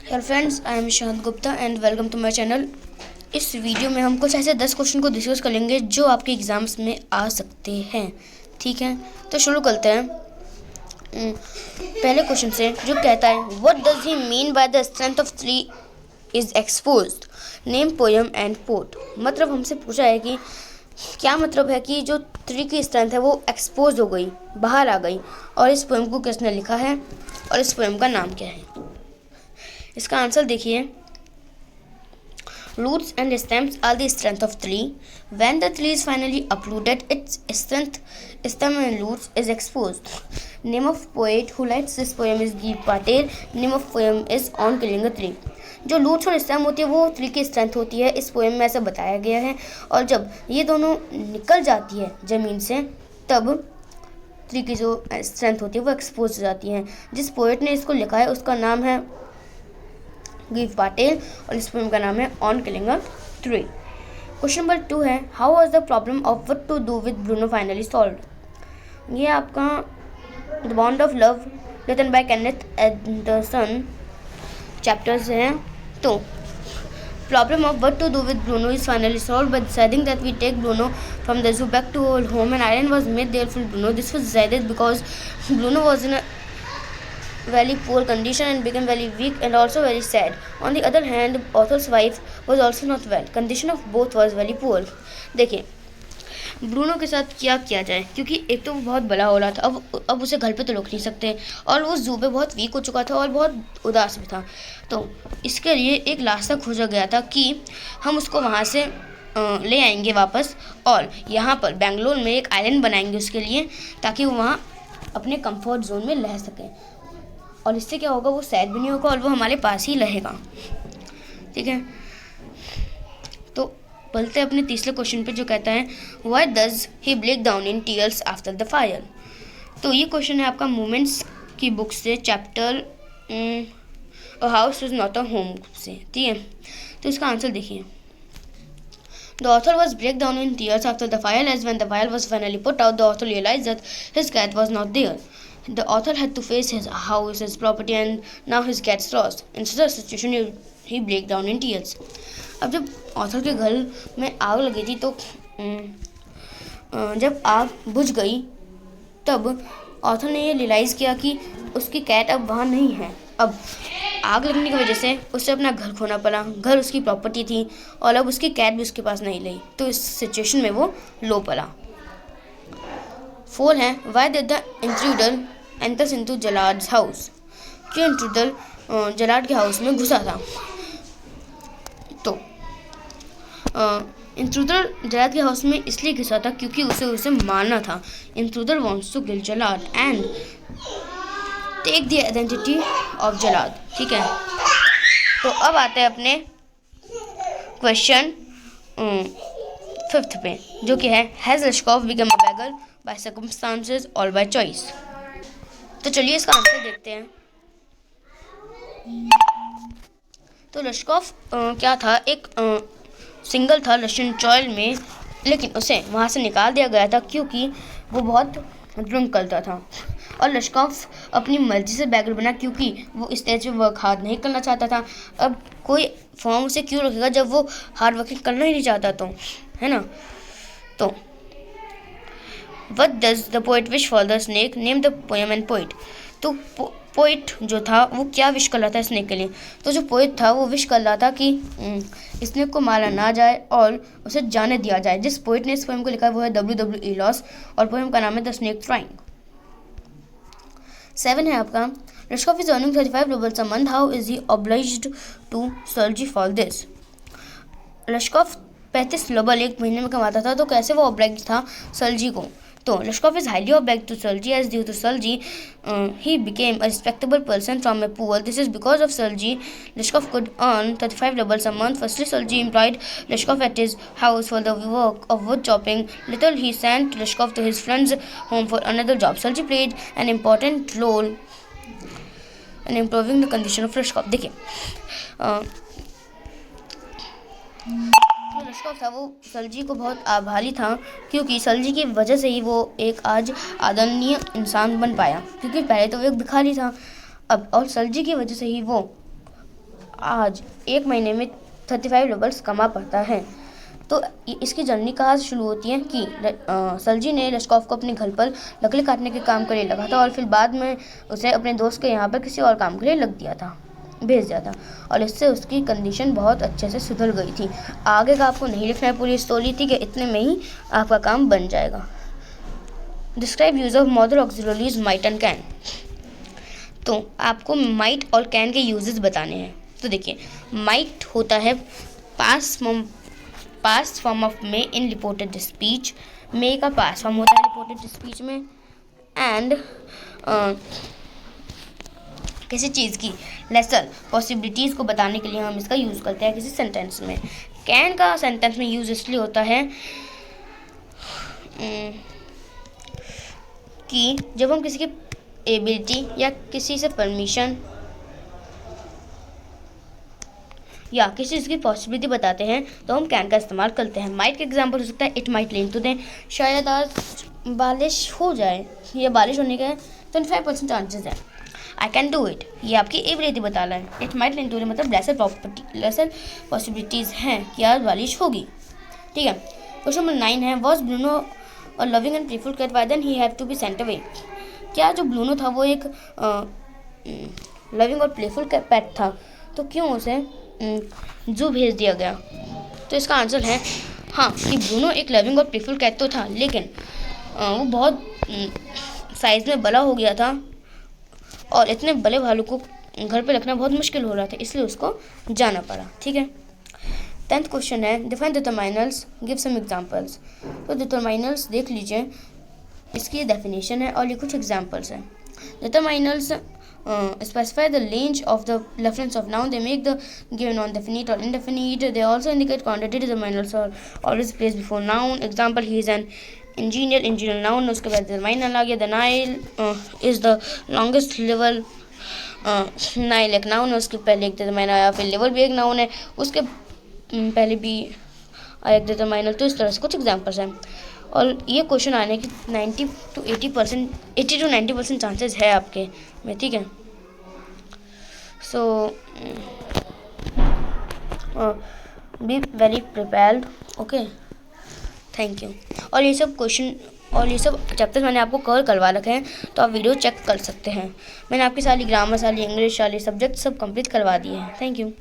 Hello friends, I am Shant Gupta and welcome to my channel. इस video में हम कुछ ऐसे 10 क्वेश्चन को डिस्कस करेंगे जो आपके एग्जाम्स में आ सकते हैं। ठीक है, तो शुरू करते हैं पहले क्वेश्चन से, जो कहता है what does he mean by the strength of tree is exposed, name poem and poet. मतलब हमसे पूछा है कि क्या मतलब है कि जो ट्री की स्ट्रेंथ है वो एक्सपोज हो गई, बाहर आ गई, और इस पोएम को किसने लिखा है और इस पोएम का नाम क्या है। इसका आंसर देखिए, roots and stems are the strength of tree. When the tree is finally uprooted, its strength, stem and roots is exposed. Name of poet who writes this poem is G. Patel. Name of poem is On Killing a Tree. जो roots और stem होती है वो tree की strength होती है, इस poem में ऐसा बताया गया है। और जब ये दोनों निकल जाती है ज़मीन से, तब ट्री की जो स्ट्रेंथ होती है वो एक्सपोज हो जाती है। जिस पोएट ने इसको लिखा है उसका नाम है गिव पाटेल और इस पोएम का नाम है on killing a tree. Question number 2 है, how was the problem of what to do with Bruno finally solved. ये आपका the bond of love written by Kenneth Anderson chapters हैं। तो problem of what to do with Bruno is finally solved by deciding that we take Bruno from the zoo back to our home and iron was made there for Bruno. This was decided because Bruno was in very poor condition and became very weak and also very sad. On the other hand, author's wife was also not well. Condition of both was very poor. देखिए, Bruno के साथ क्या किया जाए, क्योंकि एक तो वो बहुत बड़ा हो रहा था, अब उसे घर पे तो रोक नहीं सकते, और वो जू पे बहुत वीक हो चुका था और बहुत उदास भी था। तो इसके लिए एक रास्ता खोजा गया था कि हम उसको वहाँ से ले आएंगे वापस, और यहाँ पर बेंगलोर में एक आइलैंड बनाएंगे उसके लिए, ताकि वो वहाँ अपने कंफर्ट जोन में रह सके, और इससे क्या होगा, वो सैड भी नहीं होगा और वो हमारे पास ही रहेगा। ठीक है, तो बोलते हैं अपने तीसरे क्वेश्चन पे, जो कहता है why does he break down in tears after the fire. तो ये क्वेश्चन है आपका मोमेंट्स की बुक से, chapter a house is not a home से। ठीक है, तो इसका आंसर देखिए, The author was break down in tears after the fire, as when the fire was finally put out, the author realized that his cat was not there. The author had to face his house, his property, and now his cat's lost. In such a situation, he break down in tears. अब जब author के घर में आग लगी थी, तो जब आग बुझ गई, तब ऑथर ने ये रियलाइज़ किया कि उसकी कैट अब वहाँ नहीं है। अब आग लगने की वजह से उसे अपना घर खोना पड़ा, घर उसकी प्रॉपर्टी थी, और अब उसकी कैट भी उसके पास नहीं रही, तो इस सिचुएशन में वो लो पड़ा। 4 है, why did the intruder enters into Jalad's house. क्यों इंट्रूडर जलाड के हाउस में घुसा था। तो इंट्रूडर जलाड के हाउस में इसलिए घुसा था क्योंकि उसे मारना था। Intruder wants to kill Jalad and take the identity of Jalad. ठीक है, तो अब आते हैं अपने क्वेश्चन 5 पे, जो कि है has Lushkoff become a beggar by circumstances और बाय चॉइस। तो चलिए इसका आंसर देखते हैं। तो लश्कोव क्या था, एक सिंगल था रशियन सॉइल में, लेकिन उसे वहाँ से निकाल दिया गया था क्योंकि वो बहुत ड्रिंक करता था, और लश्कोव अपनी मर्जी से बैगर बना क्योंकि वो स्टेज पे वर्क हार्ड नहीं करना चाहता था। अब कोई फॉर्म उसे क्यों रखेगा जब वो हार्ड वर्किंग करना ही नहीं चाहता, तो है ना। तो what does the poet wish for the snake, name the poem and poet. तो पोइट जो था वो क्या विश कर रहा था स्नेक के लिए। तो जो पोइट था वो विश कर रहा था कि स्नेक को मारा ना जाए और उसे जाने दिया जाए। जिस पोइट ने इस पोएम को लिखा है वो है W.W. लॉस, और पोएम का नाम है द स्नेक ट्राइंग। 7 है आपका, Lushkoff is earning 35 rubles a month, how is he obliged to Sergei for this. Lushkoff 35 rouble एक महीने में कमाता था, तो कैसे वो ऑब्लाइज था सर्जी को। तो Lushkoff is highly oblige to Sergei as due to Sergei he became a respectable person from a poor. This is because of Sergei Lushkoff could earn 35 rubles a month. Firstly, Sergey employed Leshkov at his house for the work of wood chopping. Later, he sent Leshkov to his friend's home for another job. Sergey played an important role in improving the condition of Leshkov. देखिए, जो लश्कोव था वो सर्जी को बहुत आभारी था, क्योंकि सर्जी की वजह से ही वो एक आज आदरणीय इंसान बन पाया, क्योंकि पहले तो वो एक भिखारी था, अब और सर्जी की वजह से ही वो आज 1 महीने में 35 रूबल्स कमा पाता है। तो इसकी जर्नी कहाँ से शुरू होती है कि सलजी ने लश्कोव को अपने घर पर लकड़ी काटने के काम के लिए लगा था और फिर बाद में उसे अपने दोस्त के यहाँ पर किसी और काम के लिए भेज दिया था और इससे उसकी कंडीशन बहुत अच्छे से सुधर गई थी। आगे का आपको नहीं लिखना है पूरी स्टोरी, ठीक है, इतने में ही आपका काम बन जाएगा। Describe use of model auxiliaries might and can. तो आपको माइट और कैन के यूजेस बताने हैं। तो देखिए, माइट होता है past form of may in reported speech. May का पास्ट फॉर्म होता है रिपोर्टेड स्पीच में। एंड किसी चीज़ की लेसर पॉसिबिलिटीज़ को बताने के लिए हम इसका यूज़ करते हैं किसी सेंटेंस में। कैन का सेंटेंस में यूज़ इसलिए होता है कि जब हम किसी की एबिलिटी या किसी से परमिशन या किसी चीज़ की पॉसिबिलिटी बताते हैं तो हम कैन का इस्तेमाल करते हैं। माइट का एग्जाम्पल हो सकता है इट माइट रेन टुडे, शायद आज बारिश हो जाए या बारिश होने के 25% चांसेस है। आई कैन डू इट, ये आपकी एबिलिटी बता रहा है। इट माइट रेन टुडे मतलब लेसर पॉसिबिलिटीज़ हैं कि आज बारिश होगी, ठीक है। क्वेश्चन नंबर 9 है, वॉज ब्रूनो और loving and playful cat, why then he have to be sent away. क्या जो ब्रूनो था वो एक लविंग और प्लेफुल पेट था, तो क्यों उसे जू भेज दिया गया। तो इसका आंसर है हाँ, कि ब्रूनो एक लविंग और प्लेफुल कैट तो था, लेकिन वो बहुत साइज़ में बड़ा हो गया था और इतने बड़े भालू को घर पे रखना बहुत मुश्किल हो रहा था, इसलिए उसको जाना पड़ा, ठीक है। 10th क्वेश्चन है, define determiners, give some examples. तो डिटरमाइनर्स देख लीजिए, इसकी डेफिनेशन है और ये कुछ एग्जांपल्स हैं। Determiners specify the range of the reference of noun. They make the given noun definite or indefinite. They also indicate quantity. Determiners are always placed before noun. Example, he is an engineer. Engineer noun, उसके बाद determiner आ गया। The Nile is the longest river. Nile एक noun है, उसके पहले एक determiner आया, फिर river भी एक noun है, उसके पहले भी आया एक determiner। तो इस तरह से कुछ एग्जाम्पल्स हैं और ये क्वेश्चन आने की 80 to 90% चांसेस है आपके में, ठीक है। So be very prepared, okay, thank you. और ये सब क्वेश्चन और ये सब चैप्टर्स मैंने आपको कवर करवा रखे हैं, तो आप वीडियो चेक कर सकते हैं। मैंने आपकी सारी ग्रामर, सारी इंग्लिश, सारी सब्जेक्ट सब कंप्लीट करवा दिए हैं। Thank you.